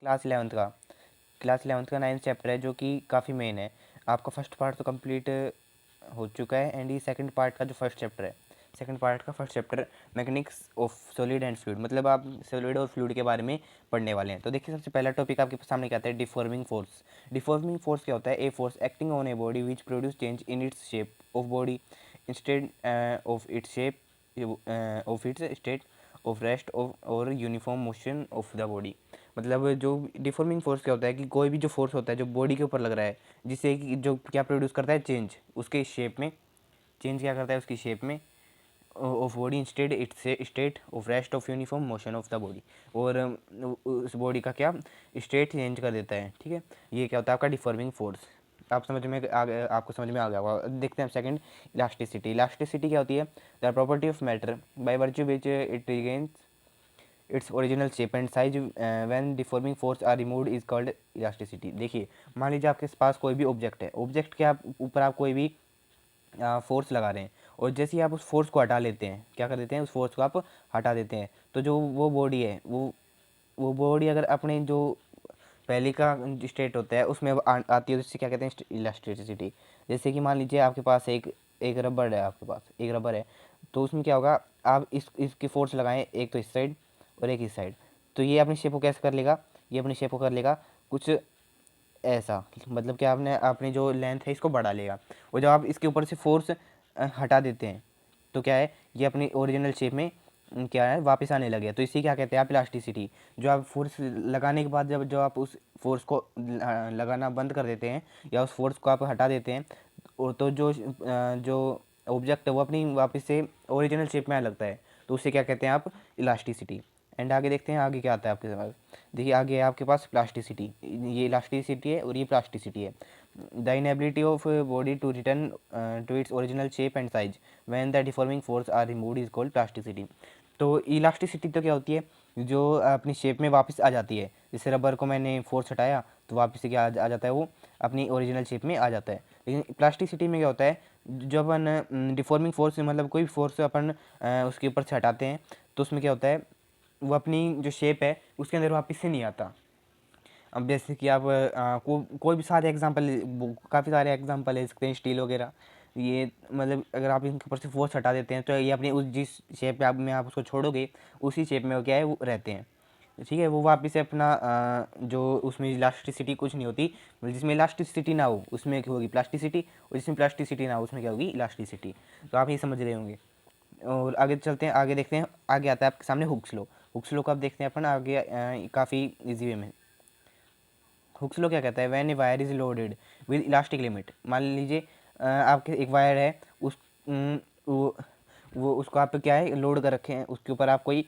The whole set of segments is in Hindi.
क्लास 11th का 9th चैप्टर है, जो कि काफ़ी मेन है। आपका फर्स्ट पार्ट तो कंप्लीट हो चुका है, एंड ये सेकंड पार्ट का जो फर्स्ट चैप्टर है, सेकंड पार्ट का first chapter mechanics of solid and fluid, मतलब आप सॉलिड और फ्लूइड के बारे में पढ़ने वाले हैं। तो देखिए, सबसे पहला टॉपिक आपके सामने क्या आता है, डिफॉर्मिंग फोर्स। डिफॉर्मिंग फोर्स क्या होता है? A force acting on a body which produce change in its shape of body instead of its shape of its state of rest of और uniform motion of the body. मतलब जो डिफॉर्मिंग फोर्स क्या होता है कि कोई भी जो फोर्स होता है जो बॉडी के ऊपर लग रहा है, जिससे कि जो क्या प्रोड्यूस करता है, चेंज उसके शेप में, चेंज क्या करता है उसकी शेप में of body instead it's state of rest of uniform motion of the body, और उस बॉडी का क्या स्टेट चेंज कर देता है। ठीक है, ये क्या होता है आपका डिफॉर्मिंग फोर्स। आप समझ में आपको समझ में आ गया होगा। देखते हैं सेकंड, इलास्टिसिटी। इलास्टिसिटी क्या होती है? The property of matter by virtue which it regains its original shape and size when deforming force are removed is called elasticity. देखिए, मान लीजिए आपके पास कोई भी ऑब्जेक्ट है, ऑब्जेक्ट के ऊपर आप कोई भी फोर्स लगा रहे हैं, और जैसे ही आप उस फोर्स को हटा लेते हैं, क्या कर देते हैं, उस फोर्स को आप हटा देते हैं, तो जो वो बॉडी है, वो बॉडी अगर अपने जो पहले का स्टेट होता है उसमें आती है, तो इससे क्या कहते हैं, इलास्टिसिटी। जैसे कि मान लीजिए आपके पास एक एक रबर है, आपके पास एक रबर है, तो उसमें क्या होगा, आप इसकी फोर्स लगाएं, एक तो इस साइड और एक इस साइड, तो ये अपनी शेप को कैसे कर लेगा, ये अपनी शेप को कर लेगा कुछ ऐसा, मतलब कि आपने अपनी जो लेंथ है इसको बढ़ा लेगा, और जब आप इसके ऊपर से फोर्स हटा देते हैं, तो क्या है, ये अपनी ओरिजिनल शेप में क्या है, वापस आने लगे। तो इसी क्या कहते हैं आप, इलास्टिसिटी। जो आप फोर्स लगाने के बाद जब आप उस फोर्स को लगाना बंद कर देते हैं, या उस फोर्स को आप हटा देते हैं, तो जो ऑब्जेक्ट है वो अपनी वापस से ओरिजिनल शेप में आने लगता है, तो उसे क्या कहते हैं आप, इलास्टिसिटी। एंड आगे देखते हैं आगे क्या आता है आपके पास। देखिए, आगे है आपके पास प्लास्टिसिटी। ये इलास्टिसिटी है और ये प्लास्टिसिटी है। The inability of body to return to its original shape and size when the deforming force are removed is called plasticity. तो इलास्टिसिटी तो क्या होती है, जो अपनी शेप में वापस आ जाती है। जैसे रबर को मैंने फोर्स हटाया, तो वापस से क्या आ जाता है, वो अपनी ओरिजिनल शेप में आ जाता है। लेकिन प्लास्टिसिटी में क्या होता है, जब अपन डिफॉर्मिंग फोर्स, मतलब कोई फोर्स अपन उसके ऊपर से हटाते हैं, तो उसमें क्या होता है, वो अपनी जो शेप है उसके अंदर वापस से नहीं आता। अब जैसे कि आप कोई भी सारे एग्जांपल, काफ़ी सारे एग्जांपल ले सकते हैं, स्टील वगैरह। ये मतलब अगर आप इनके ऊपर से फोर्स हटा देते हैं, तो ये अपनी उस जिस शेप में आप उसको छोड़ोगे, उसी शेप में वो क्या है, वो रहते हैं। ठीक है, वो वापस से अपना जो उसमें इलास्टिसिटी कुछ नहीं होती, मतलब जिसमें इलास्टिसिटी ना हो उसमें क्या होगी, प्लास्टिसिटी, और जिसमें प्लास्टिसिटी ना हो उसमें क्या होगी, इलास्टिसिटी। तो आप ये समझ रहे होंगे। और आगे चलते हैं, आगे देखते हैं, आगे आता है आपके सामने हुक्स लॉ। हुक्स लॉ को आप देखते हैं अपन आगे काफ़ी इजी वे में। हुक्स लॉ क्या कहता है, when a wire is loaded with elastic limit. मान लीजिए आपके एक वायर है, उस वो उसको आप क्या है, लोड कर रखे हैं, उसके ऊपर आप कोई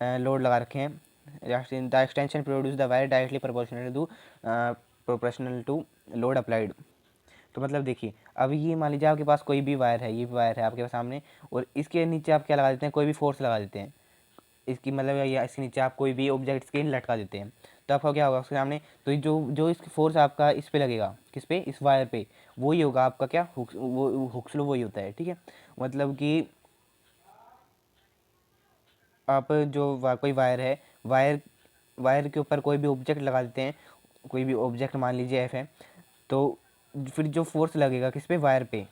लोड लगा रखे हैं। The extension produce the wire directly proportional to load applied. तो मतलब देखिए, अब ये मान लीजिए आपके पास कोई भी वायर है, ये वायर है आपके पास सामने, और इसके नीचे आप क्या लगा देते हैं, कोई भी फोर्स लगा देते हैं, इसकी मतलब या इसके नीचे आप कोई भी ऑब्जेक्ट स्क्रीन लटका देते हैं, तो आपका क्या होगा उसके सामने, तो जो जो इसकी फोर्स आपका इस पे लगेगा, किस पे, इस वायर पे, वही होगा आपका क्या, वो हुक्स लॉ वही होता है। ठीक है, मतलब कि आप जो कोई वायर है, वायर वायर के ऊपर कोई भी ऑब्जेक्ट लगा देते हैं, कोई भी ऑब्जेक्ट मान लीजिए एफ है, तो फिर जो फोर्स लगेगा किस पे, वायर पे,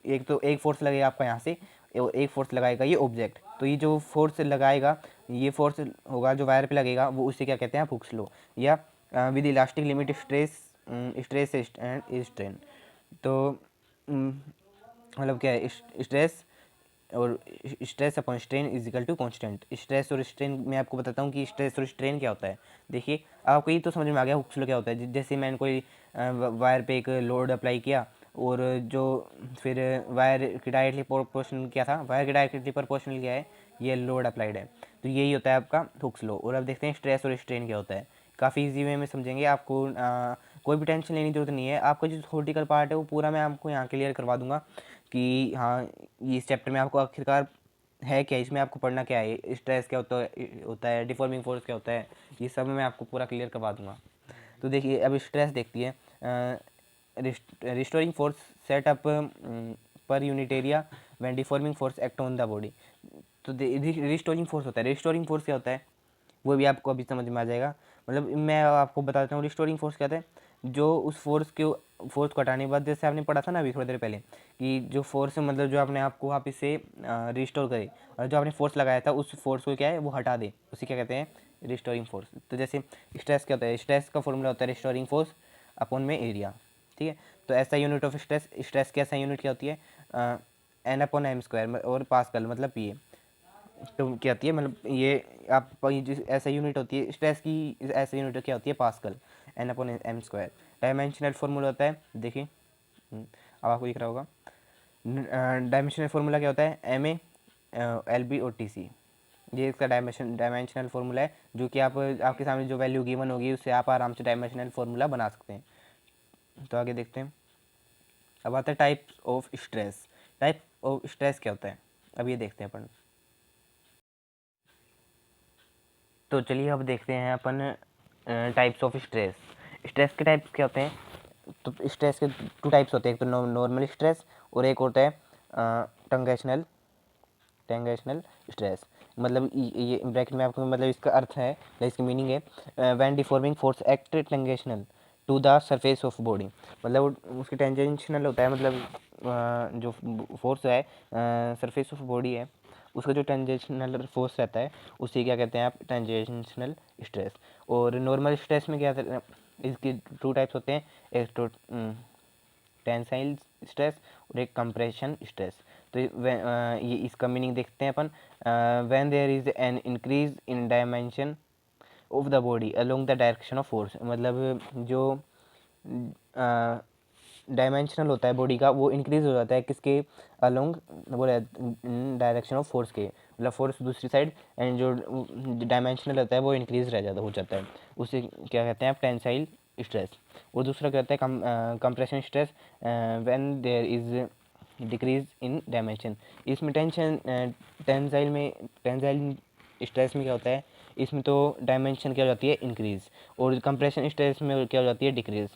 एक तो एक फोर्स लगेगा आपका यहाँ से, और एक फोर्स लगाएगा ये ऑब्जेक्ट, तो ये जो फोर्स लगाएगा, ये फोर्स होगा जो वायर पे लगेगा, वो उसे क्या कहते हैं आप, हुक्स लॉ। या with elastic limit stress stress and strain. तो मतलब क्या है, स्ट्रेस और stress upon strain is equal to constant. Stress और स्ट्रेन मैं आपको बताता हूँ कि स्ट्रेस और स्ट्रेन क्या होता है। देखिए, आपको ये तो समझ में आ गया हुक्स लॉ क्या होता है। जैसे मैंने कोई वायर पे एक लोड अप्लाई किया, और जो फिर वायर की डायरेक्टली प्रोपोर्शनल क्या था, वायर की डायरेक्टली प्रोपोर्शनल क्या है, ये लोड अप्लाइड है। तो यही होता है आपका हुक्स लॉ। और अब देखते हैं स्ट्रेस और स्ट्रेन क्या होता है। काफ़ी इजी वे में समझेंगे, आपको कोई भी टेंशन लेने की जरूरत नहीं है। आपका जो थ्योरेटिकल पार्ट है वो पूरा मैं आपको यहाँ क्लियर करवा दूंगा कि हाँ, ये इस चैप्टर में आपको आखिरकार है क्या, इसमें आपको पढ़ना क्या है, स्ट्रेस क्या होता है, डिफॉर्मिंग फोर्स क्या होता है, ये सब मैं आपको पूरा क्लियर करवा दूंगा। तो देखिए, अब स्ट्रेस देखती है। Restoring force set up per unit area when deforming force act on the body. तो रिस्टोरिंग फोर्स होता है, रिस्टोरिंग फोर्स क्या होता है वो भी आपको अभी समझ में आ जाएगा। मतलब मैं आपको बताता हूँ रिस्टोरिंग फोर्स क्या होता है। जो उस फोर्स को हटाने के बाद, जैसे आपने पढ़ा था ना अभी थोड़ी देर पहले, कि जो फोर्स मतलब जो आपने आपको वापस से रिस्टोर करे, और जो आपने फोर्स लगाया था उस फोर्स को क्या है वो हटा दे, उसे क्या कहते हैं, रिस्टोरिंग फोर्स। तो जैसे स्ट्रेस क्या होता है, स्ट्रेस का फॉर्मूला होता है रिस्टोरिंग फोर्स अपॉन में एरिया, ठीक है। तो ऐसा यूनिट ऑफ स्ट्रेस, स्ट्रेस की ऐसा यूनिट क्या होती है, एन अपॉन एम स्क्वायर, और पास्कल मतलब पी ए। तो क्या होती है, मतलब ये आप ऐसा यूनिट होती है स्ट्रेस की, ऐसा यूनिट क्या होती है, pascal, N upon M square. Dimensional formula होता है, देखिए अब आपको दिख रहा होगा। डायमेंशनल फार्मूला क्या होता है, एम ए एल बी और टी सी, ये इसका डायमेंशनल फार्मूला है, जो कि आप आपके सामने जो वैल्यू गिवन होगी उससे आप आराम से डायमेंशनल फार्मूला बना सकते हैं। तो आगे देखते हैं। अब आता है types of stress. Type of stress क्या होता है, अब ये देखते हैं अपन। तो चलिए अब देखते हैं अपन टाइप्स ऑफ स्ट्रेस। स्ट्रेस के टाइप्स क्या होते हैं। तो स्ट्रेस के टू टाइप्स होते हैं, एक तो नॉर्मल स्ट्रेस और एक होता है टंगेशनल टेंगेशनल स्ट्रेस। मतलब ये ब्रैकेट में आपको मतलब इसका अर्थ है, इसकी मीनिंग है when deforming force act tangential to the surface of body. मतलब उसकी टेंजेंशनल होता है, मतलब जो फोर्स है सरफेस ऑफ बॉडी है, उसका जो टेंजेंशनल फोर्स रहता है उसे क्या कहते हैं आप, टेंजेंशनल स्ट्रेस। और नॉर्मल स्ट्रेस में क्या इसके टू टाइप्स होते हैं, एक तो टेंसाइल स्ट्रेस और एक कंप्रेशन स्ट्रेस। तो ये इसका मीनिंग देखते हैं अपन। When there is an increase in dimension of the body along the direction of force. मतलब जो डायमेंशनल होता है बॉडी का, वो इंक्रीज हो जाता है किसके, अलोंग वो डायरेक्शन ऑफ फोर्स के, मतलब फोर्स दूसरी साइड, एंड जो डायमेंशनल होता है वो इंक्रीज रह जाता हो जाता है, उसे क्या कहते हैं आप, टेंसाइल स्ट्रेस। और दूसरा क्या होता है, compression stress, when there is decrease in dimension. इसमें टेंसाइल स्ट्रेस में क्या होता है, इसमें तो डायमेंशन क्या हो जाती है, इंक्रीज, और कंप्रेशन स्ट्रेस में क्या हो जाती है, डिक्रीज।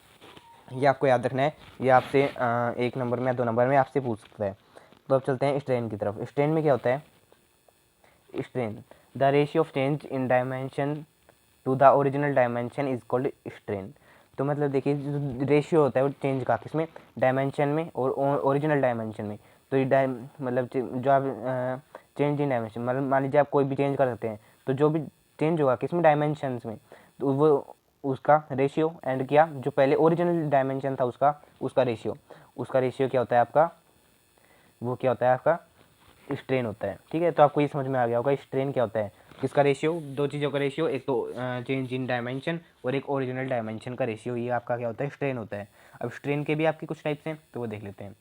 ये आपको याद रखना है, ये आपसे 1 नंबर में या 2 नंबर में आपसे पूछ सकता है। तो अब चलते हैं स्ट्रेन की तरफ। स्ट्रेन में क्या होता है, strain the ratio of change in dimension to the original dimension is called strain. तो मतलब देखिए जो रेशियो होता है वो चेंज का, किसमें, डायमेंशन में और ओरिजिनल डायमेंशन में। तो ये मतलब जो आप चेंज इन डायमेंशन, मतलब मान लीजिए आप कोई भी चेंज कर सकते हैं, तो जो भी चेंज होगा किसमें, डायमेंशंस में, तो वो उसका रेशियो, एंड किया जो पहले ओरिजिनल डायमेंशन था उसका रेशियो क्या होता है आपका, वो क्या होता है आपका, स्ट्रेन होता है। ठीक है, तो आपको ये समझ में आ गया होगा स्ट्रेन क्या होता है, किसका रेशियो, दो चीज़ों का रेशियो, एक तो चेंज इन डायमेंशन और एक ओरिजिनल डायमेंशन का रेशियो, ये आपका क्या होता है, स्ट्रेन होता है। अब स्ट्रेन के भी आपके कुछ टाइप्स हैं, तो वो देख लेते हैं।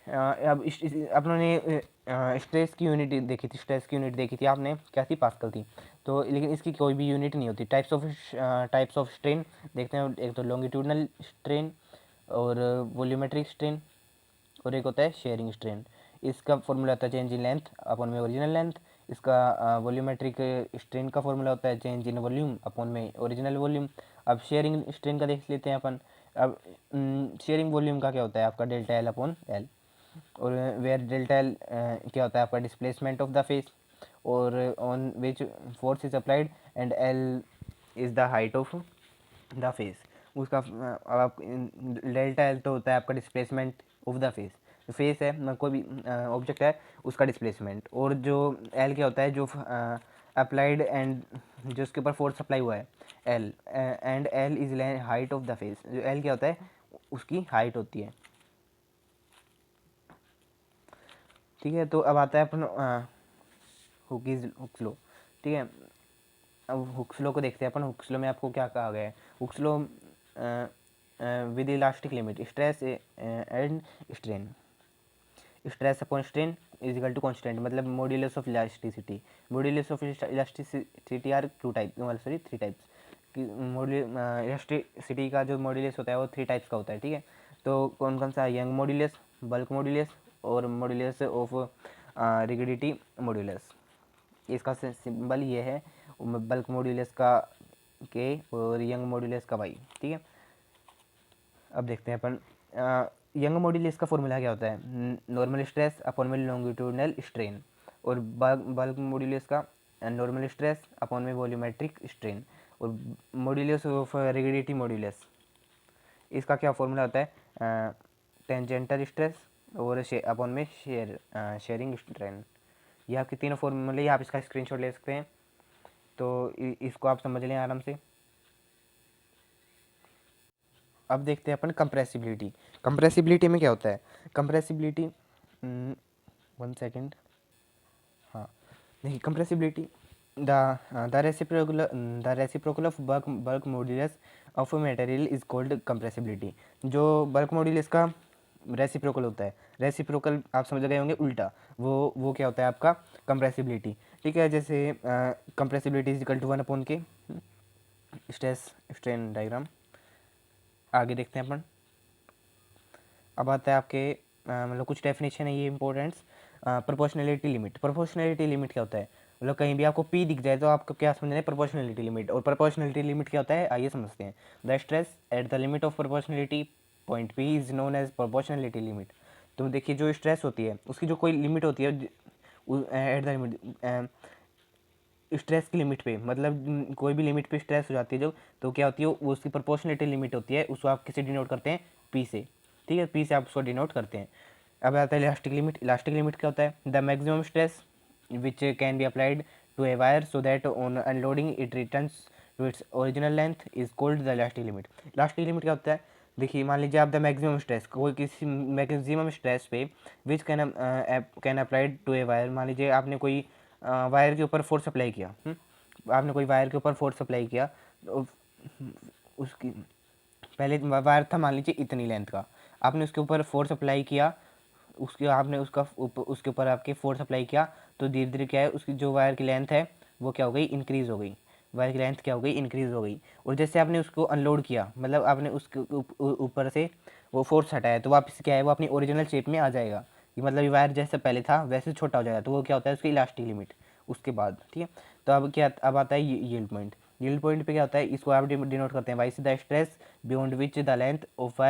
अब अपनों ने स्ट्रेस की यूनिट देखी थी, आपने क्या थी, पास्कल थी। तो लेकिन इसकी कोई भी यूनिट नहीं होती। टाइप्स ऑफ स्ट्रेन देखते हैं, एक तो लॉन्गिट्यूडनल स्ट्रेन और वॉल्यूमेट्रिक स्ट्रेन, और एक होता है शेयरिंग स्ट्रेन। इसका फॉर्मूला होता है चेंज इन लेंथ अपॉन में ओरिजिनल लेंथ। इसका वॉल्यूमेट्रिक स्ट्रेन का फॉर्मूला होता है चेंज इन वॉल्यूम अपॉन में ओरिजिनल वॉल्यूम। अब शेयरिंग स्ट्रेन का देख लेते हैं अपन। अब शेयरिंग वॉल्यूम का क्या होता है आपका, डेल्टा एल अपॉन एल, और वेयर डेल्टा एल क्या होता है आपका, डिस्प्लेसमेंट ऑफ द फेस, और on which force is applied, and L is the height of the face. उसका अब आप डेल्टा एल तो होता है आपका डिस्प्लेसमेंट ऑफ द फेस, जो फेस है मतलब कोई भी ऑब्जेक्ट है उसका डिस्प्लेसमेंट, और जो एल क्या होता है, जो अप्लाइड एंड जो उसके ऊपर फोर्स अप्लाई हुआ है, L, and L is height of the face. जो एल क्या होता है उसकी हाइट होती है। ठीक है, तो अब आता है अपन हुक्स लॉ। ठीक है, अब हुक्स लॉ को देखते हैं अपन। हुक्स लॉ में आपको क्या कहा गया है, Hooke's law with elastic limit stress and strain, stress upon strain is equal to constant, मतलब modulus of elasticity. Modulus of elasticity are three types कि इलास्टिसिटी का जो मॉड्यूलस होता है वो 3 टाइप्स का होता है। ठीक है, तो कौन कौन सा, यंग मॉड्यूलस, बल्क मॉड्यूलस और मॉड्यूलस ऑफ रिगिडिटी मॉड्यूलस। इसका सिंबल ये है, बल्क मॉड्यूलस का के और यंग मॉड्यूलस का वाई। ठीक है, अब देखते हैं अपन यंग मॉड्यूलस का फॉर्मूला क्या होता है, नॉर्मल स्ट्रेस अपॉन में लॉन्गिट्यूडनल स्ट्रेन, और बल्क मॉड्यूलस का नॉर्मल स्ट्रेस अपॉन में वॉल्यूमेट्रिक स्ट्रेन। और मॉड्यूलस ऑफ रिगिडिटी मॉड्यूलस, इसका क्या फॉर्मूला होता है, टेंजेंटल स्ट्रेस और अपॉन में शेयरिंग स्ट्रेन। ये आपके तीनों फॉर्मूले, आप इसका स्क्रीनशॉट ले सकते हैं, तो इसको आप समझ लें आराम से। अब देखते हैं अपन कंप्रेसिबिलिटी। कंप्रेसिबिलिटी में क्या होता है, कंप्रेसिबिलिटी, 1 सेकेंड, हाँ देखिए, compressibility, the reciprocal of bulk modulus of material is called compressibility. जो बल्क मॉड्यूलस का रेसिप्रोकल होता है, रेसिप्रोकल आप समझ गए होंगे उल्टा, वो क्या होता है आपका कंप्रेसिबिलिटी। ठीक है, जैसे compressibility is equal to 1/k, stress strain diagram. आगे देखते हैं अपन। अब आता है आपके मतलब कुछ डेफिनेशन है ये importance. Proportionality limit, proportionality limit क्या होता है, मतलब कहीं भी आपको पी दिख जाए तो आपको क्या समझना है, प्रोपोर्शनलिटी लिमिट। और प्रोपोर्शनलिटी लिमिट क्या होता है, आइए समझते हैं। The stress at the limit of proportionality point P is known as proportionality limit. तो देखिए, जो स्ट्रेस होती है उसकी जो कोई लिमिट होती है एट द लिमिट, स्ट्रेस की लिमिट पे, मतलब कोई भी लिमिट पे स्ट्रेस हो जाती है जो, तो क्या होती है वो उसकी प्रोपोर्शनलिटी लिमिट होती है, उसको आप किसे डिनोट करते हैं, पी से। ठीक है, पी से आप उसको डिनोट करते हैं। अब आता है इलास्टिक लिमिट। इलास्टिक लिमिट क्या होता है, the maximum stress which can be applied to a wire so that on unloading it returns to its original length is called the elastic limit. Elastic limit क्या होता है, देखिए मान लीजिए आप द मैक्सिमम स्ट्रेस, कोई किसी मैक्सिमम स्ट्रेस पे which can applied to a wire, मान लीजिए आपने कोई वायर के ऊपर फोर्स अप्लाई किया, आपने कोई वायर के ऊपर फोर्स अप्लाई किया, तो उसकी पहले वायर था मान लीजिए इतनी लेंथ का, आपने उसके ऊपर फोर्स अप्लाई किया, उसके आपने उसके ऊपर आपके फोर्स अप्लाई किया, तो धीरे धीरे क्या है, उसकी जो वायर की लेंथ है वो क्या हो गई, इंक्रीज़ हो गई। वायर की लेंथ क्या हो गई, इंक्रीज़ हो गई। और जैसे आपने उसको अनलोड किया, मतलब आपने उसके ऊपर से वो फोर्स हटाया, तो वापस क्या है, वो अपनी ओरिजिनल शेप में आ जाएगा। ये मतलब ये वायर जैसे पहले था वैसे छोटा हो जाएगा, तो वो क्या होता है, उसकी इलास्टिक लिमिट उसके बाद। ठीक है, तो अब आता है यील्ड पॉइंट। यील्ड पॉइंट पे क्या होता है, इसको आप डिनोट करते हैं वाई से the stress beyond which the length of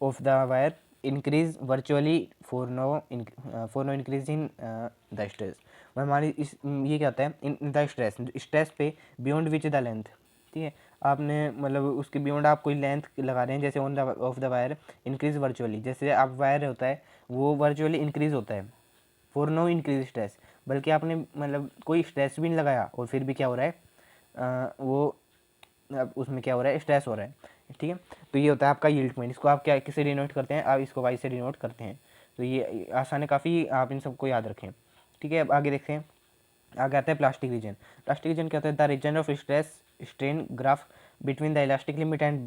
wire increase virtually for no increase in the stress. मैं हमारी इस ये क्या होता है, इन द स्ट्रेस, स्ट्रेस पे बियॉन्ड विच द लेंथ। ठीक है, आपने मतलब उसके बियॉन्ड आप कोई लेंथ लगा रहे हैं, जैसे on the of the wire increase virtually, जैसे आप वायर होता है वो वर्चुअली इंक्रीज होता है फॉर नो इंक्रीज स्ट्रेस, बल्कि आपने मतलब कोई स्ट्रेस भी नहीं लगाया और फिर भी क्या हो रहा है, वो अब उसमें क्या हो रहा है, स्ट्रेस हो रहा है। ठीक है, तो ये होता है आपका यील्ड पॉइंट। इसको आप क्या किससे डिनोट करते हैं, आप इसको वाई से डिनोट करते हैं। तो ये आसान है काफ़ी, आप इन सबको याद रखें। ठीक है, अब आगे देखते हैं। आगे आता है प्लास्टिक रीजन। प्लास्टिक रीजन क्या होता है, the region of stress strain graph between the elastic limit and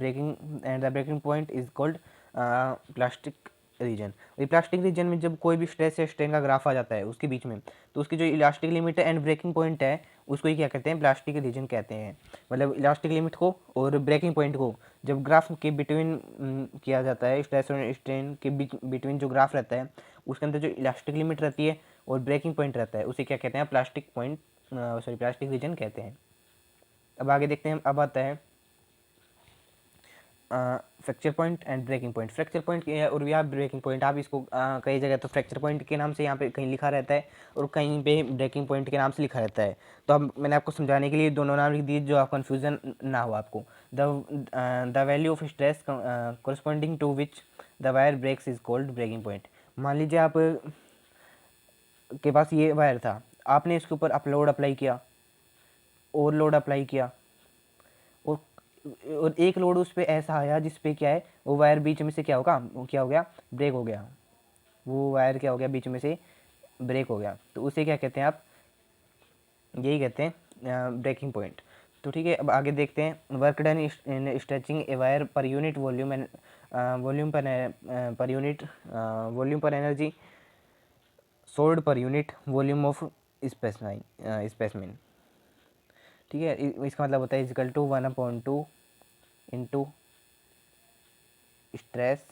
the breaking point is called plastic region. ये प्लास्टिक रीजन में जब कोई भी स्ट्रेस या स्ट्रेन का ग्राफ आ जाता है उसके बीच में, तो उसकी जो इलास्टिक लिमिट है एंड ब्रेकिंग पॉइंट है उसको ही क्या कहते हैं, प्लास्टिक रीजन कहते हैं। मतलब इलास्टिक लिमिट को और ब्रेकिंग पॉइंट को जब ग्राफ के बिटवीन किया जाता है, स्ट्रेस और स्ट्रेन के बिटवीन जो ग्राफ रहता है उसके अंदर जो इलास्टिक लिमिट रहती है और ब्रेकिंग पॉइंट रहता है उसे क्या कहते हैं, plastic point, sorry plastic region कहते हैं। अब आगे देखते हैं। अब आता है fracture point and breaking point. Fracture point और या ब्रेकिंग पॉइंट, आप इसको कई जगह तो फ्रैक्चर पॉइंट के नाम से यहाँ पे कहीं लिखा रहता है और कहीं पे ब्रेकिंग पॉइंट के नाम से लिखा रहता है। तो अब मैंने आपको समझाने के लिए दोनों नाम लिख दिए, जो आप कन्फ्यूज़न ना हो आपको। The value of stress corresponding to which the wire breaks is called breaking point. मान लीजिए आप के पास ये वायर था, आपने इसके ऊपर अपलोड अप्लाई किया, ओवरलोड अप्लाई किया, और एक लोड उस पर ऐसा आया जिस पे क्या है, वो वायर बीच में से क्या होगा, वो क्या हो गया, ब्रेक हो गया। वो वायर क्या हो गया, बीच में से ब्रेक हो गया, तो उसे क्या कहते हैं आप, यही कहते हैं ब्रेकिंग पॉइंट। तो ठीक है, अब आगे देखते हैं। Work done in stretching a wire per unit volume and volume per energy stored per unit volume of specimen. ठीक है, इसका मतलब होता है equal to 1/2 into stress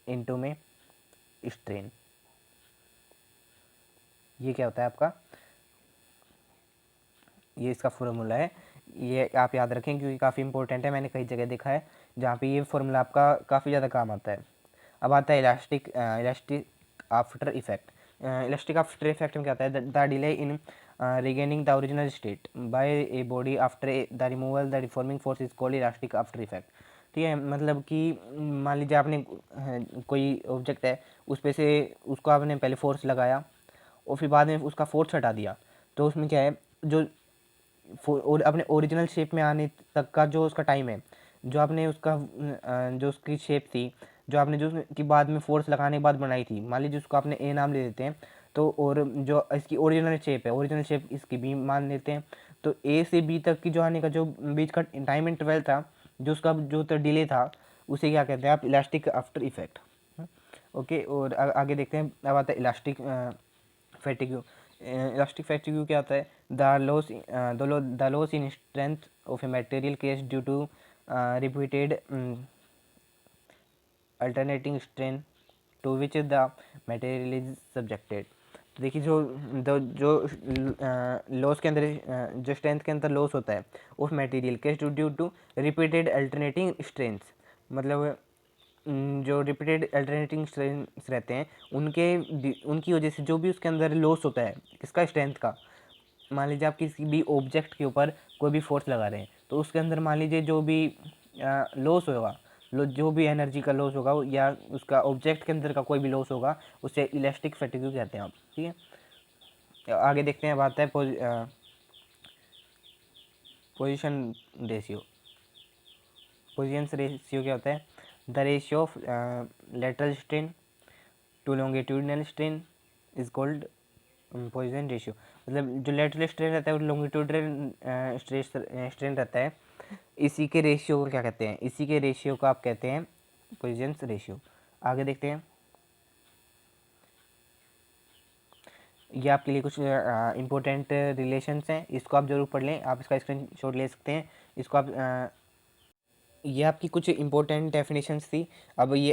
into में स्ट्रेन। ये क्या होता है आपका, ये इसका फॉर्मूला है। ये आप याद रखें क्योंकि काफ़ी इंपॉर्टेंट है, मैंने कई जगह देखा है जहाँ पे ये फॉर्मूला आपका काफ़ी ज़्यादा काम आता है। अब आता है elastic after effect. Elastic after effect में क्या होता है, the delay in regaining the original state by a body after the removal the deforming force is called elastic after effect। ठीक है, मतलब कि मान लीजिए आपने कोई ऑब्जेक्ट है, उस पे से उसको आपने पहले फोर्स लगाया और फिर बाद में उसका फोर्स हटा दिया, तो उसमें क्या है, जो और अपने ओरिजिनल शेप में आने तक का जो उसका टाइम है, जो आपने उसका जो उसकी शेप थी, जो आपने जो कि बाद में फोर्स लगाने के बाद बनाई थी, मान लीजिए उसको आपने ए नाम ले देते हैं, तो और जो इसकी ओरिजिनल शेप है, ओरिजिनल शेप इसकी बी मान लेते हैं, तो ए से बी तक की जो आने का जो बीच का टाइम इंटरवल था, जो उसका जो तो डिले था, उसे क्या कहते हैं आप, इलास्टिक आफ्टर इफेक्ट। ओके, और आगे देखते हैं। अब आता है इलास्टिक फैटिग्यू। इलास्टिक फैटिग्यू क्या होता है? The loss in strength of a material case due to repeated alternating strain to which the material is subjected. तो देखिए, जो लॉस के अंदर जो स्ट्रेंथ के अंदर लॉस होता है of material case due to repeated alternating strength, मतलब जो रिपीटेड अल्टरनेटिंग स्ट्रेंथ्स रहते हैं, उनकी वजह से जो भी उसके अंदर लॉस होता है किसका, स्ट्रेंथ का। मान लीजिए आप किसी भी ऑब्जेक्ट के ऊपर कोई भी फोर्स लगा रहे हैं, तो उसके अंदर मान लीजिए जो भी लॉस होगा, जो भी एनर्जी का लॉस होगा, या उसका ऑब्जेक्ट के अंदर का कोई भी लॉस होगा, उसे इलास्टिक फैटिग्यू कहते हैं आप। ठीक है, आगे देखते हैं। बात है पोजीशन रेशियो। पोजीशन रेशियो क्या होता है? The ratio of lateral strain to longitudinal strain is called position ratio. मतलब जो लेटरल स्ट्रेन रहता है वो लॉन्गिट्यूडिनल स्ट्रेन रहता है, इसी के रेशियो को क्या कहते हैं? इसी के रेशियो को आप कहते हैं पोजीशन रेशियो। आगे देखते हैं। ये आपके लिए कुछ इंपॉर्टेंट रिलेशंस हैं, इसको आप जरूर पढ़ लें, आप इसका स्क्रीनशॉट ले सकते हैं। इसको आप ये आपकी कुछ इंपॉर्टेंट डेफिनेशंस थी। अब ये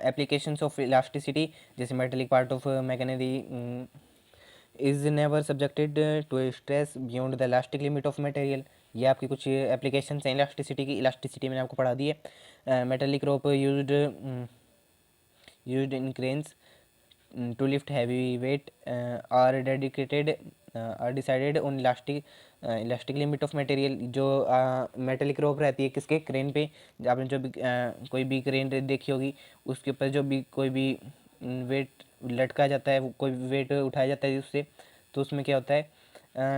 एप्लीकेशंस ऑफ इलास्टिसिटी, जैसे metallic part of machinery is never subjected to stress beyond the elastic limit of material. ये आपकी कुछ एप्लीकेशंस हैं इलास्टिसिटी की। इलास्टिसिटी मैंने आपको पढ़ा दी है। Metallic rope used in cranes to lift heavy weight are decided on elastic limit of material। जो मेटेलिक रोप रहती है किसके, क्रेन पे। आपने जो भी कोई भी क्रेन देखी होगी, उसके ऊपर जो भी कोई भी वेट लटका जाता है, कोई वेट उठाया जाता है उससे, तो उसमें क्या होता है,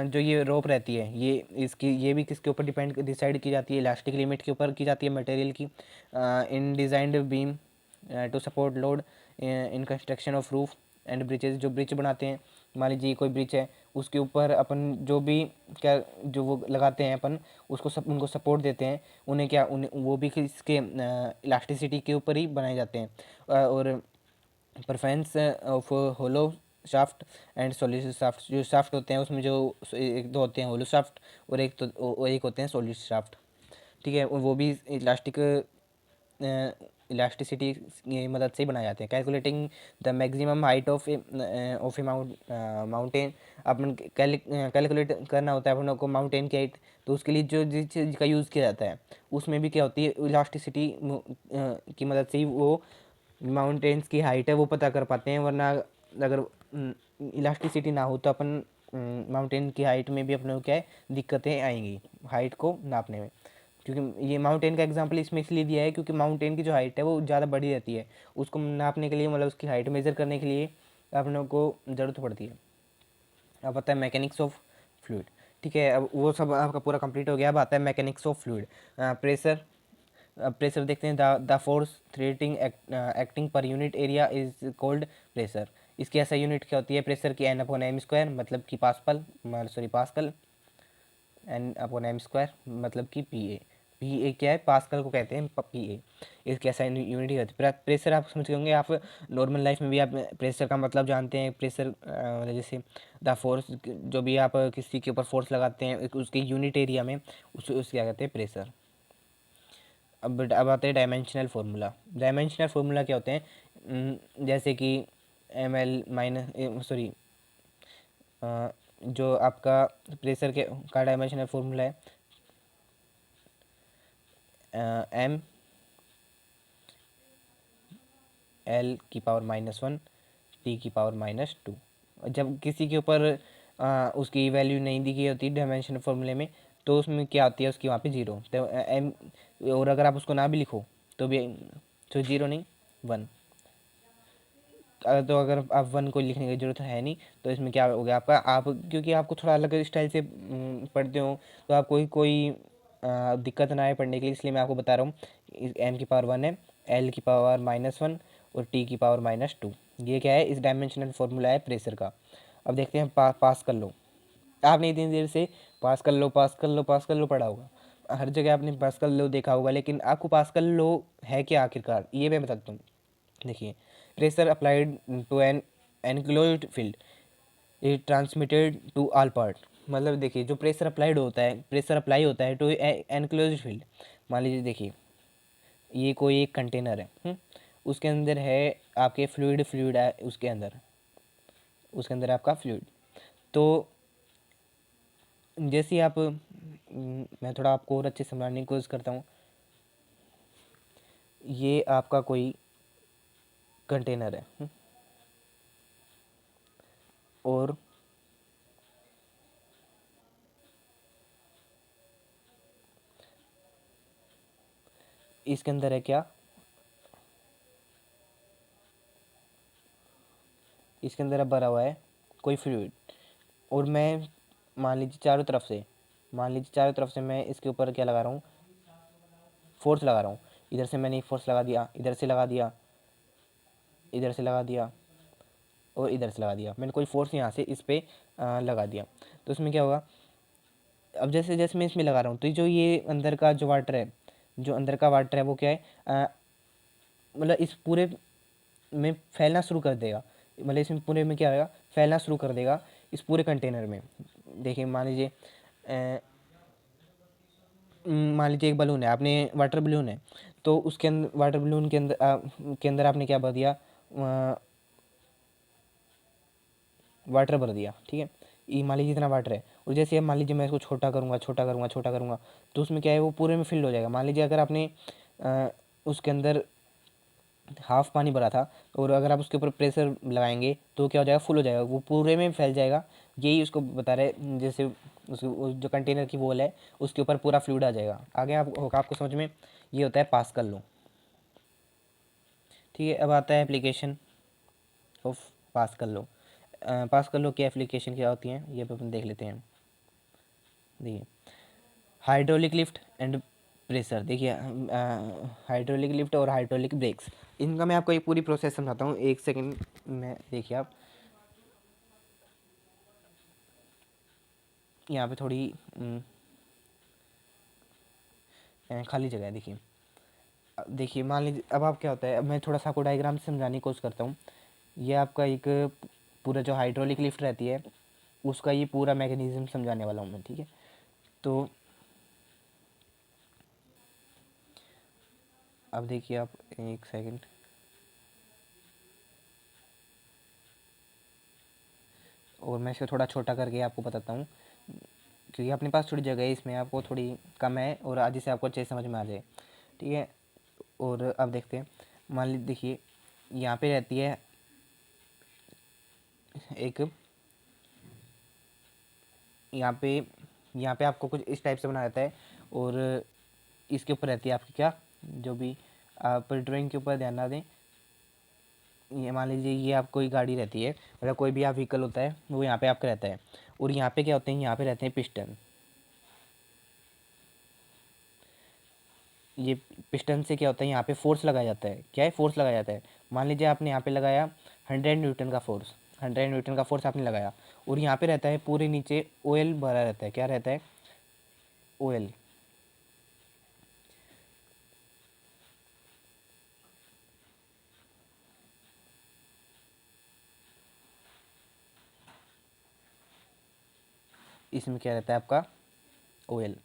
जो ये रोप रहती है, ये भी किसके ऊपर डिसाइड की जाती है, इलास्टिक लिमिट के ऊपर की जाती है मटेरियल की। In designed beam to support load in construction of roof and bridges. जो ब्रिज बनाते हैं, मान लीजिए कोई ब्रिज है, उसके ऊपर अपन जो भी क्या जो वो लगाते हैं अपन, उनको सपोर्ट देते हैं, उन्हें क्या वो भी इसके इलास्टिसिटी के ऊपर ही बनाए जाते हैं। और performance of hollow shaft and solid shaft. जो शाफ्ट होते हैं उसमें जो एक दो होते हैं होलो शाफ्ट, और एक होते हैं सॉलिड शाफ्ट। ठीक है, वो भी इलास्टिसिटी की मदद से बनाए जाते हैं। Calculating the maximum height of A mountain. Upon calculate करना होता है अपन को माउंटेन की हाइट, तो उसके लिए जो जिस चीज़ का यूज़ किया जाता है, उसमें भी क्या होती है, इलास्टिसिटी की मदद से ही वो माउंटेन्स की हाइट है वो पता कर पाते हैं। वरना अगर इलास्टिसिटी ना हो तो अपन माउंटेन की हाइट में भी अपने को क्या है, दिक्कतें आएंगी हाइट को नापने में। क्योंकि ये माउंटेन का एग्जांपल इसमें इसलिए दिया है क्योंकि माउंटेन की जो हाइट है वो ज़्यादा बड़ी रहती है, उसको नापने के लिए, मतलब उसकी हाइट मेज़र करने के लिए अपनों को ज़रूरत पड़ती है। अब आता है मैकेनिक्स ऑफ फ्लूइड। ठीक है, अब वो सब आपका पूरा कंप्लीट हो गया। अब आता है mechanics of fluid. Pressure. Pressure देखते हैं। The force threatening acting per unit area is cold pressure. इसकी ऐसा यूनिट क्या होती है प्रेशर की? N/m², मतलब कि पास्कल। N/m², मतलब कि पी ए क्या है, पास्कल को कहते हैं पी ए। इसकी ऐसा यूनिट होती है। प्रेशर आप समझ गए होंगे, आप नॉर्मल लाइफ में भी आप प्रेशर का मतलब जानते हैं। प्रेशर जैसे द फोर्स, जो भी आप किसी के ऊपर फोर्स लगाते हैं उसके यूनिट एरिया में, उसे क्या कहते हैं, प्रेशर। अब आते हैं डायमेंशनल फार्मूला। डायमेंशनल फार्मूला क्या होते हैं? जैसे कि जो आपका प्रेशर का डायमेंशनल फार्मूला है mL⁻⁻1 T⁻²। जब किसी के ऊपर उसकी वैल्यू नहीं दी गई होती डायमेंशन फार्मूले में, तो उसमें क्या होती है उसकी वहाँ पे ज़ीरो, तो एम, और अगर आप उसको ना भी लिखो तो भी, तो ज़ीरो नहीं 1। तो अगर आप 1 को लिखने की ज़रूरत है नहीं, तो इसमें क्या हो गया आपका, आप क्योंकि आपको थोड़ा अलग स्टाइल से पढ़ते हो, तो आप कोई दिक्कत ना आए पढ़ने के लिए, इसलिए मैं आपको बता रहा हूँ। एम की पावर 1 है, एल की पावर -1 और टी की पावर -2। ये क्या है, इस डायमेंशनल फार्मूला है प्रेशर का। अब देखते हैं पास कर लो। आपने इतनी देर से पास कर लो पास कर लो पास कर लो पढ़ा होगा, हर जगह आपने पास कर लो देखा होगा, लेकिन आपको पास कर लो है क्या आखिरकार, ये मैं बताता हूँ। देखिए, pressure applied to an enclosed field is transmitted to all part. मतलब देखिए, जो प्रेशर अप्लाइड होता है, प्रेशर अप्लाई होता है टू एनक्लोज्ड फील्ड। मान लीजिए, देखिए ये कोई एक कंटेनर है, उसके अंदर है आपके फ्लूइड है, उसके अंदर आपका फ्लूइड। तो जैसे आप मैं थोड़ा आपको और अच्छे से समझाने की कोशिश करता हूँ। ये आपका कोई कंटेनर है, और इसके अंदर है क्या, इसके अंदर अब भरा हुआ है कोई फ्लूइड, और मैं मान लीजिए चारों तरफ से मैं इसके ऊपर क्या लगा रहा हूँ, फोर्स लगा रहा हूँ। इधर से मैंने एक फोर्स लगा दिया, इधर से लगा दिया, इधर से लगा दिया, और इधर से लगा दिया। मैंने कोई फोर्स यहाँ से इस पर लगा दिया, तो इसमें क्या होगा, अब जैसे जैसे मैं इसमें लगा रहा हूँ, तो जो ये अंदर का जो वाटर है, जो अंदर का वाटर है वो क्या है, मतलब इस पूरे में फैलना शुरू कर देगा। मतलब इसमें पूरे में क्या होगा, फैलना शुरू कर देगा इस पूरे कंटेनर में। देखिए, मान लीजिए एक बलून है, आपने वाटर बलून है, तो उसके अंदर वाटर बलून के अंदर आपने क्या भर दिया, वाटर भर दिया, ठीक है। ये मान लीजिए इतना वाटर है, और जैसे अब मान लीजिए मैं इसको छोटा करूँगा छोटा करूँगा छोटा करूँगा, तो उसमें क्या है, वो पूरे में फिल हो जाएगा। मान लीजिए अगर आपने उसके अंदर हाफ पानी भरा था, और अगर आप उसके ऊपर प्रेशर लगाएंगे तो क्या हो जाएगा, फुल हो जाएगा, वो पूरे में फैल जाएगा। यही उसको बता रहे, जैसे उस जो कंटेनर की वॉल है उसके ऊपर पूरा फ्लूइड आ जाएगा। आगे आप होगा आपको समझ में, ये होता है पास कर लो, ठीक है। अब आता है एप्लीकेशन ऑफ पास कर लो। पास कर लो की एप्लीकेशन क्या होती है, ये अपन देख लेते हैं। देखिए, हाइड्रोलिक लिफ्ट एंड प्रेशर। देखिए, हाइड्रोलिक लिफ्ट और हाइड्रोलिक ब्रेक्स, इनका मैं आपको एक पूरी प्रोसेस समझाता हूँ, एक सेकंड में। देखिए, आप यहाँ पे थोड़ी खाली जगह है। देखिए, देखिए मान लीजिए, अब आप क्या होता है, अब मैं थोड़ा सा आपको डायग्राम से समझाने की कोशिश करता हूँ। ये आपका एक पूरा जो हाइड्रोलिक लिफ्ट रहती है, उसका ये पूरा मैकेनिज्म समझाने वाला हूँ मैं, ठीक है। तो अब देखिए, आप एक सेकंड, और मैं इसको थोड़ा छोटा करके आपको बताता हूँ, क्योंकि अपने पास थोड़ी जगह है, इसमें आपको थोड़ी कम है, और आज से आपको अच्छे से समझ में आ जाए, ठीक है। और अब देखते हैं, मान लीजिए, देखिए यहाँ पे रहती है एक, यहाँ पे यहाँ पे आपको कुछ इस टाइप से बना रहता है, और इसके ऊपर रहती है आपकी क्या, जो भी आप ड्राइंग के ऊपर ध्यान ना दें। ये मान लीजिए, ये आप कोई गाड़ी रहती है, मतलब कोई भी आप व्हीकल होता है, वो यहाँ पे आपका रहता है, और यहाँ पे क्या होते हैं, यहाँ पे रहते हैं पिस्टन। ये पिस्टन से क्या होता है, यहाँ पे फोर्स लगाया जाता है। क्या है, फोर्स लगाया जाता है। मान लीजिए आपने यहाँ पे लगाया 100 न्यूटन का फोर्स, 100 न्यूटन का फोर्स आपने लगाया, और यहाँ पे रहता है पूरे नीचे ऑयल भरा रहता है। क्या रहता है, ऑयल। इसमें क्या रहता है आपका, ऑयल।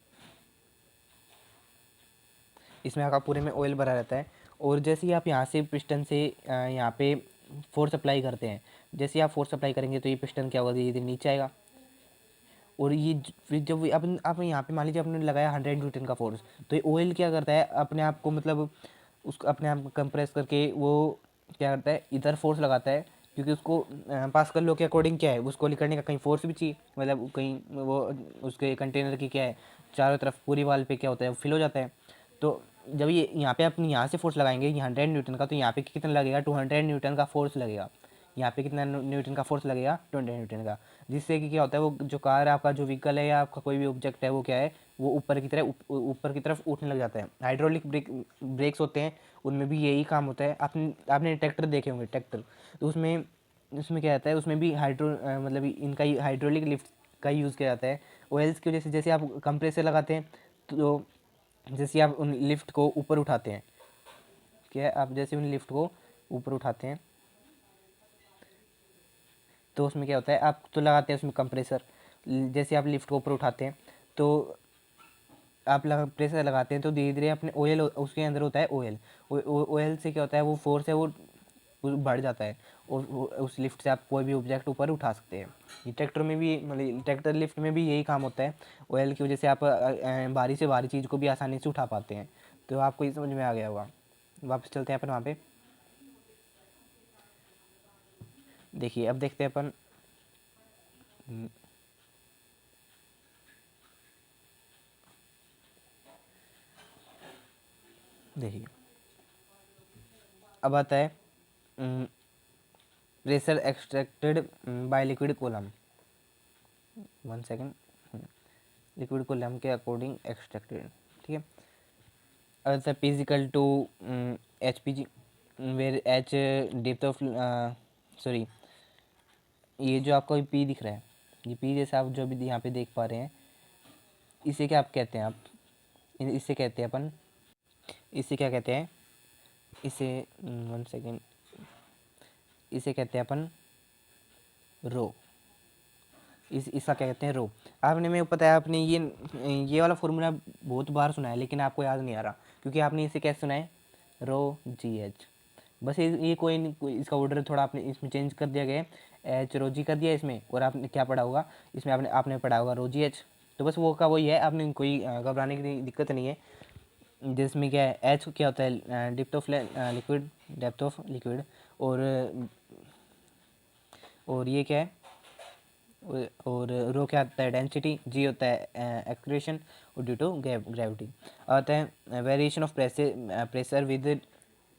इसमें आपका पूरे में ऑयल भरा रहता है, और जैसे ही आप यहाँ से पिस्टन से यहाँ पे फोर्स अप्लाई करते हैं, जैसे ही आप फोर्स अप्लाई करेंगे, तो ये पिस्टन क्या होगा, धीरे धीरे नीचे आएगा। और ये फिर जब अपन आप यहाँ पे मान लीजिए आपने लगाया 100 न्यूटन का फोर्स, तो ये ऑयल क्या करता है, अपने आप को मतलब उसको अपने आप कंप्रेस करके वो क्या करता है, इधर फोर्स लगाता है, क्योंकि उसको पास्कल लॉ के अकॉर्डिंग क्या है, उसको करने का कहीं फोर्स भी चाहिए, मतलब कहीं वो उसके कंटेनर की क्या है, चारों तरफ पूरी वाल पे क्या होता है, वो फिल हो जाता है। तो जब ये यहाँ पे अपनी यहाँ से फोर्स लगाएंगे 100 न्यूटन का, तो यहाँ पे कितना लगेगा, 200 न्यूटन का फोर्स लगेगा। यहाँ पे कितना न्यूटन का फोर्स लगेगा, 20 न्यूटन का। जिससे कि क्या होता है, वो जो कार है आपका, जो व्हीकल है या आपका कोई भी ऑब्जेक्ट है, वो क्या है, वो ऊपर की तरफ उठने लग जाता है। हाइड्रोलिक ब्रेक्स होते हैं, उनमें भी यही काम होता है। आपने ट्रैक्टर देखे होंगे, ट्रैक्टर, तो उसमें उसमें क्या रहता है, उसमें भी मतलब इनका ही हाइड्रोलिक लिफ्ट का यूज़ किया जाता है। ऑयल्स की वजह से जैसे आप कंप्रेसर लगाते हैं, तो जैसे आप उन लिफ्ट को ऊपर उठाते हैं, क्या है, आप जैसे उन लिफ्ट को ऊपर उठाते हैं, तो उसमें क्या होता है, आप तो लगाते हैं उसमें कंप्रेसर। जैसे आप लिफ्ट को ऊपर उठाते हैं, तो आप प्रेशर लगाते हैं, तो धीरे धीरे अपने ऑयल, उसके अंदर होता है ऑयल। ऑयल से क्या होता है, वो फोर्स है, वो बढ़ जाता है, और उस लिफ्ट से आप कोई भी ऑब्जेक्ट ऊपर उठा सकते हैं। ये ट्रैक्टर में भी, मतलब ट्रैक्टर लिफ्ट में भी यही काम होता है। ऑयल की वजह से आप भारी से भारी चीज़ को भी आसानी से उठा पाते हैं। तो आपको ये समझ में आ गया होगा। वापस चलते हैं अपन वहाँ पे। देखिए अब देखते हैं अपन, देखिए अब आता है pressure extracted by liquid column. 1 second. Liquid column के अकॉर्डिंग एक्सट्रैक्टेड, ठीक है। अर्थ P is equal to HPG, where H depth of, sorry, ये जो आपको P दिख रहा है, ये P जैसे आप जो भी यहाँ पे देख पा रहे हैं, इसे क्या आप कहते हैं, आप इसे कहते हैं अपन, इसे क्या कहते हैं, इसे 1 सेकेंड, इसे कहते हैं अपन रो। इसका क्या कहते हैं, रो। आपने, मैं पता है आपने ये वाला फॉर्मूला बहुत बार सुना है, लेकिन आपको याद नहीं आ रहा, क्योंकि आपने इसे कैसे सुना है, रो GH। बस ये कोई नहीं, इसका ऑर्डर थोड़ा आपने इसमें चेंज कर दिया गया है, एच रो जी कर दिया इसमें, और आपने क्या पढ़ा होगा इसमें, आपने पढ़ा होगा रो GH। तो बस वो का वही है, आपने कोई घबराने की दिक्कत नहीं है। जिसमें क्या है, एच क्या होता है, depth of liquid, depth of liquid, और ये क्या है, और रो क्या होता है, डेंसिटी, जी होता है एक्सक्रेशन, और ड्यू टू ग्रेविटी आता है variation of pressure with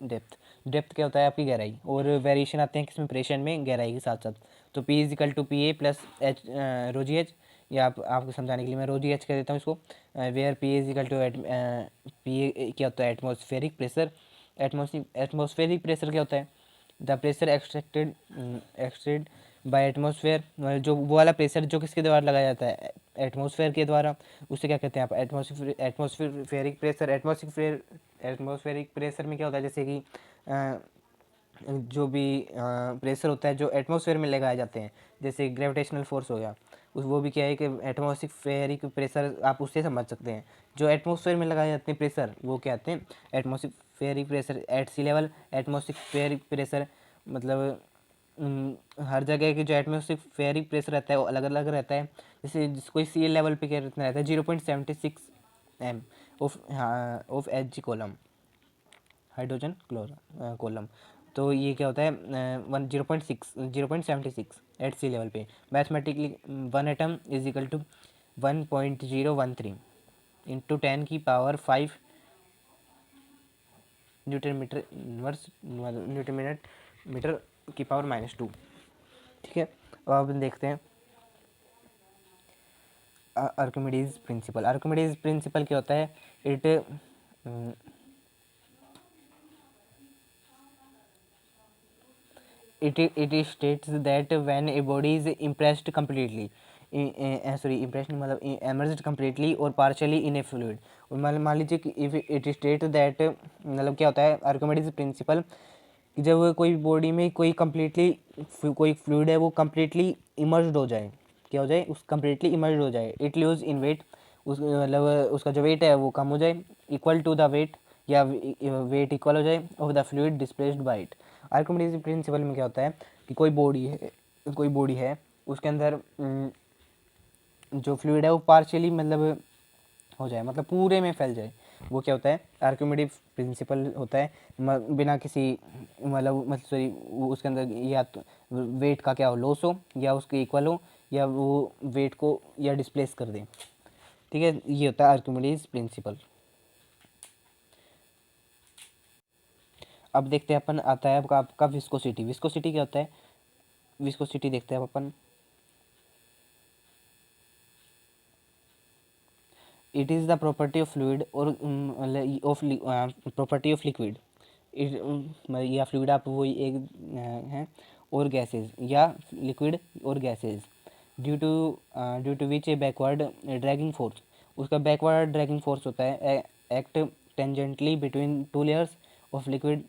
depth. Depth क्या होता है, आपकी गहराई, और वेरिएशन आते हैं किसमें, प्रेशर में, गहराई के साथ साथ। तो P is equal to PA plus H rho GH, या आपको समझाने के लिए मैं रो GH कह देता हूँ इसको। Where P is equal to PA क्या होता है, एटमॉस्फेरिक प्रेशर। एटमॉस्फेरिक प्रेशर क्या होता है, the pressure exerted by atmosphere, जो वो वाला प्रेशर जो किसके द्वारा लगाया जाता है, एटमॉस्फेयर के द्वारा, उसे क्या कहते हैं आप, एटमॉस्फेरिक प्रेशर। एटमॉस्फेरिक प्रेशर में क्या होता है, जैसे कि जो भी प्रेशर होता है जो एटमॉस्फेयर में लगाए जाते हैं, जैसे ग्रेविटेशनल फोर्स हो गया, उस वो भी क्या है कि एटमॉस्फेरिक प्रेशर, आप उससे समझ सकते हैं। जो एटमॉस्फेयर में लगाए जाते हैं प्रेशर, वो क्या आते हैं, atmospheric pressure at sea level. Atmospheric pressure मतलब हर जगह के जो एटमॉस्फेरिक प्रेशर रहता है वो अलग अलग रहता है। जैसे कोई सी लेवल पे क्या रहता है, 0.76 m of Hg column, hydrogen column. तो ये क्या होता है, 0.76 एट सी लेवल पे। Mathematically 1 atm is equal to 1.013 into 10⁵ newton metre inverse, newton metre की पावर -2, ठीक है। अब अपन देखते हैं आर्किमिडीज प्रिंसिपल। आर्किमिडीज प्रिंसिपल क्या होता है, it states that when a body is impressed completely, impression मतलब immersed completely or partially in a fluid, और मान लीजिए कि if it states that, मतलब क्या होता है आर्किमिडीज प्रिंसिपल, कि जब कोई बॉडी में कोई कम्प्लीटली कोई फ्लूइड है वो कम्प्लीटली इमर्स्ड हो जाए, क्या हो जाए, उस कम्प्लीटली इमर्स्ड हो जाए, इट लूज इन वेट, उस मतलब उसका जो वेट है वो कम हो जाए, इक्वल टू द वेट, या वेट इक्वल हो जाए of the fluid displaced by it. Archimedes principal में क्या होता है कि कोई बॉडी है, उसके अंदर जो फ्लूइड है वो पार्शियली मतलब हो जाए, मतलब पूरे में फैल जाए, वो क्या होता है, आर्किमिडीज प्रिंसिपल होता है। बिना किसी मतलब सॉरी, उसके अंदर या तो वेट का क्या हो, लॉस हो या उसके इक्वल हो, या वो वेट को या डिस्प्लेस कर दें। ठीक है, ये होता है आर्किमिडीज प्रिंसिपल। अब देखते हैं अपन, आता है आपका विस्कोसिटी। विस्कोसिटी क्या होता है, विस्कोसिटी देखते हैं अपन। It is the property of fluid और ऑफ प्रॉपर्टी ऑफ लिक्विड, या फ्लूइड आप वही एक हैं, और गैसेज, या लिक्विड और gases, due to which a backward dragging force, उसका बैकवर्ड ड्रैगिंग फोर्स होता है act tangentially between two layers of liquid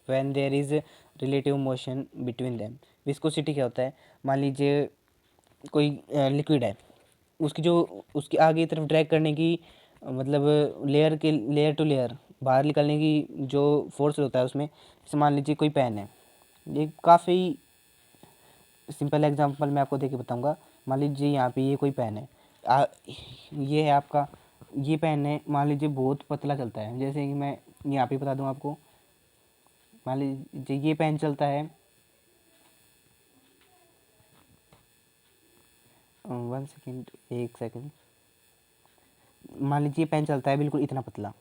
when there is relative motion between them. Viscosity क्या होता है, मान लीजिए कोई लिक्विड है, उसकी जो उसकी आगे की तरफ ड्रैग करने की मतलब लेयर टू लेयर बाहर निकलने की जो फोर्स होता है उसमें, जैसे मान लीजिए कोई पेन है, ये काफ़ी सिंपल एग्जांपल मैं आपको देके बताऊंगा। मान लीजिए यहाँ पे ये कोई पेन है, ये है आपका, ये पेन है, मान लीजिए बहुत पतला चलता है, जैसे कि मैं यहाँ पे बता दूँ आपको। मान लीजिए ये पेन चलता है, 1 सेकेंड, 1 सेकेंड, मान लीजिए पेन चलता है बिल्कुल इतना पतला,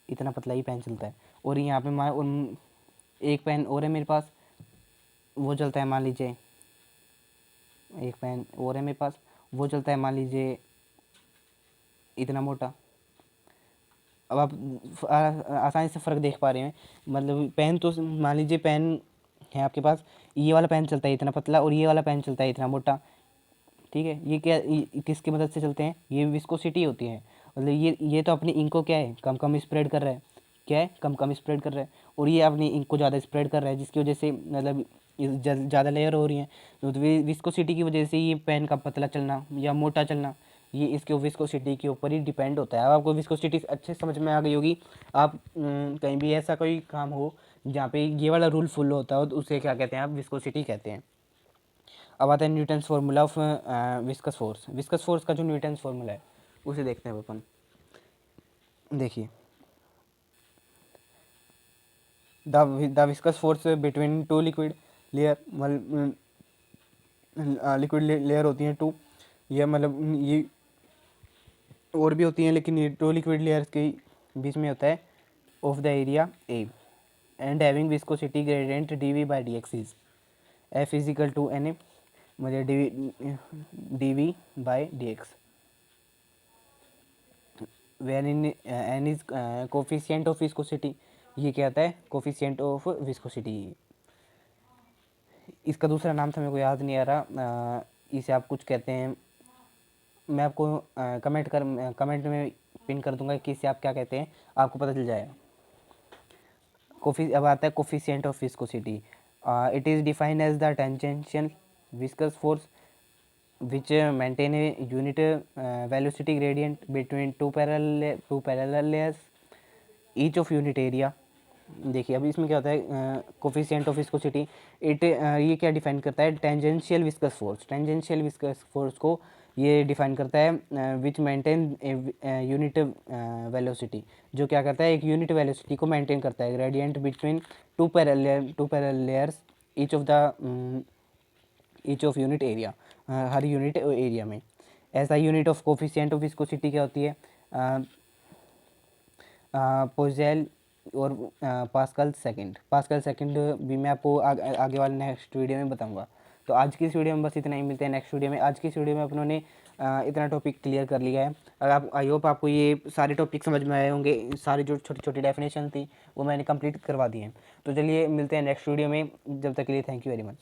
इतना पतला ही पेन चलता है, और यहाँ पे एक पेन और है मेरे पास, वो चलता है, मान लीजिए एक पेन और है मेरे पास, वो चलता है मान लीजिए इतना मोटा। अब आप आसानी से फ़र्क देख पा रहे हैं, मतलब पेन तो मान लीजिए पेन है आपके पास, ये वाला पेन चलता है इतना पतला और ये वाला पेन चलता है इतना मोटा। ठीक है, ये क्या, किसकी मदद से चलते हैं, ये विस्कोसिटी होती है। मतलब ये तो अपनी इंक को क्या है, कम कम स्प्रेड कर रहा है, क्या है, कम कम स्प्रेड कर रहा है, और ये अपनी इंक को ज़्यादा स्प्रेड कर रहा है, जिसकी वजह से मतलब ज़्यादा लेयर हो रही हैं। तो विस्कोसिटी की वजह से ये पेन का पतला चलना या मोटा चलना, ये इसके विस्कोसिटी के ऊपर ही डिपेंड होता है। अब आपको विस्कोसिटी अच्छे समझ में आ गई होगी। आप कहीं भी ऐसा कोई काम हो जहाँ पे ये वाला रूल फुल होता हो, तो उसे क्या कहते हैं, आप विस्कोसिटी कहते हैं। अब आता है Newton's formula of viscous force. Viscous force का जो न्यूटन्स फार्मूला है उसे देखते हैं अपन। देखिए, the viscous force between two liquid layer, liquid layer होती हैं टू, ये मतलब ये और भी होती हैं, लेकिन ये टू लिक्विड लेयर्स के बीच में होता है, of the area A and having viscosity gradient D V by D X is F equal to N A, मतलब D V by D X, where in N is coefficient of viscosity. ये क्या आता है, कोफिशियंट ऑफ विस्कोसिटी। इसका दूसरा नाम था, मेरे को याद नहीं आ रहा, इसे आप कुछ कहते हैं, मैं आपको कमेंट में पिन कर दूंगा कि इसे आप क्या कहते हैं, आपको पता चल जाएगा। अब आता है coefficient of viscosity. It is defined as the tangential viscous force which maintain a unit velocity gradient between two parallel layers each of unit area। देखिए, अब इसमें क्या होता है, कोफिशिएंट ऑफ विस्कोसिटी, ये क्या डिफाइन करता है, tangential viscous force. Tangential viscous force को ये डिफाइन करता है विच मेंटेन यूनिट वेलोसिटी, जो क्या करता है, एक यूनिट वेलोसिटी को मेंटेन करता है, gradient between two parallel layers each of unit area, her unit area में। ऐसा unit of coefficient of viscosity क्या होती है, पोजेल और पास्कल सेकंड। पास्कल सेकंड भी मैं आपको आगे वाले नेक्स्ट वीडियो में बताऊंगा। तो आज की इस वीडियो में बस इतना ही, मिलते हैं नेक्स्ट वीडियो में। आज की इस वीडियो में अपनों ने इतना टॉपिक क्लियर कर लिया है। अगर आप, आई होप आपको ये सारे टॉपिक समझ में आए होंगे, सारी जो छोटी छोटी डेफिनेशन थी वो मैंने कंप्लीट करवा दी हैं। तो चलिए मिलते हैं नेक्स्ट वीडियो में, जब तक के लिए थैंक यू वेरी मच।